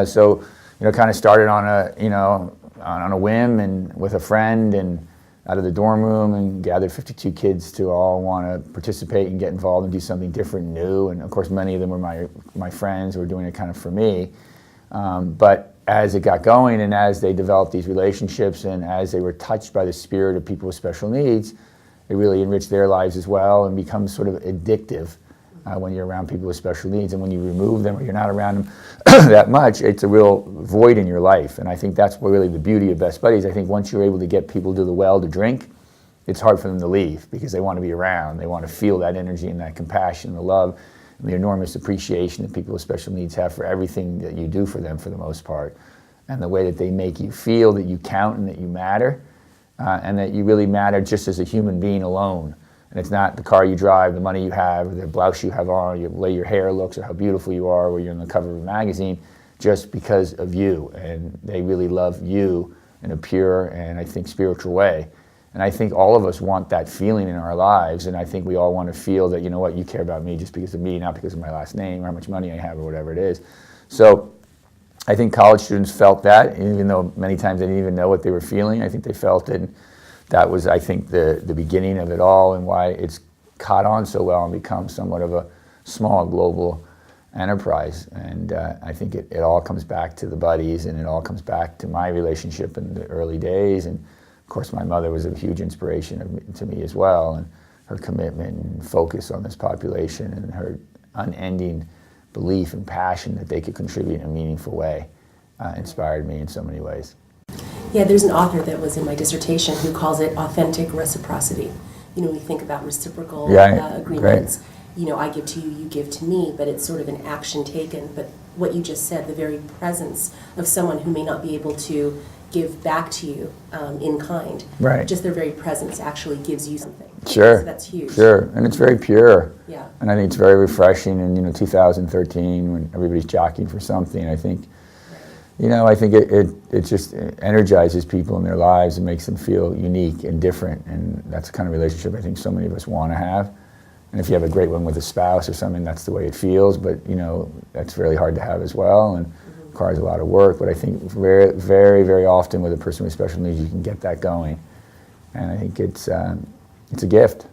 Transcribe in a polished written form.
So, kind of started on a whim and with a friend and out of the dorm room, and gathered 52 kids to all want to participate and get involved and do something different, new. And of course, many of them were my friends who were doing it kind of for me. But as it got going and as they developed these relationships and as they were touched by the spirit of people with special needs, it really enriched their lives as well and becomes sort of addictive when you're around people with special needs. And when you remove them or you're not around them that much, it's a real void in your life. And I think that's really the beauty of Best Buddies. I think once you're able to get people to the well to drink, it's hard for them to leave because they want to be around. They want to feel that energy and that compassion, the love, and the enormous appreciation that people with special needs have for everything that you do for them for the most part. And the way that they make you feel that you count and that you matter, and that you really matter just as a human being alone. And it's not the car you drive, the money you have, or the blouse you have on, or the way your hair looks, or how beautiful you are, or you're on the cover of a magazine, just because of you. And they really love you in a pure and I think spiritual way. And I think all of us want that feeling in our lives, and I think we all want to feel that, you know what, you care about me just because of me, not because of my last name or how much money I have or whatever it is. So I think college students felt that, even though many times they didn't even know what they were feeling. I think they felt it. And that was, I think, the beginning of it all and why it's caught on so well and become somewhat of a small global enterprise. And I think it all comes back to the buddies, and it all comes back to my relationship in the early days. And of course, my mother was a huge inspiration to me as well, and her commitment and focus on this population and her unending belief and passion that they could contribute in a meaningful way inspired me in so many ways. Yeah, there's an author that was in my dissertation who calls it authentic reciprocity. We think about reciprocal agreements. Great. I give to you, you give to me, but it's sort of an action taken. But what you just said, the very presence of someone who may not be able to give back to you in kind, right. Just their very presence actually gives you something. Sure. So that's huge. Sure, and it's very pure. Yeah. And I think it's very refreshing in 2013 when everybody's jockeying for something. I think, I think it just energizes people in their lives and makes them feel unique and different, and that's the kind of relationship I think so many of us want to have. And if you have a great one with a spouse or something, that's the way it feels, but that's really hard to have as well, and requires a lot of work. But I think very, very, very often with a person with special needs, you can get that going, and I think it's a gift.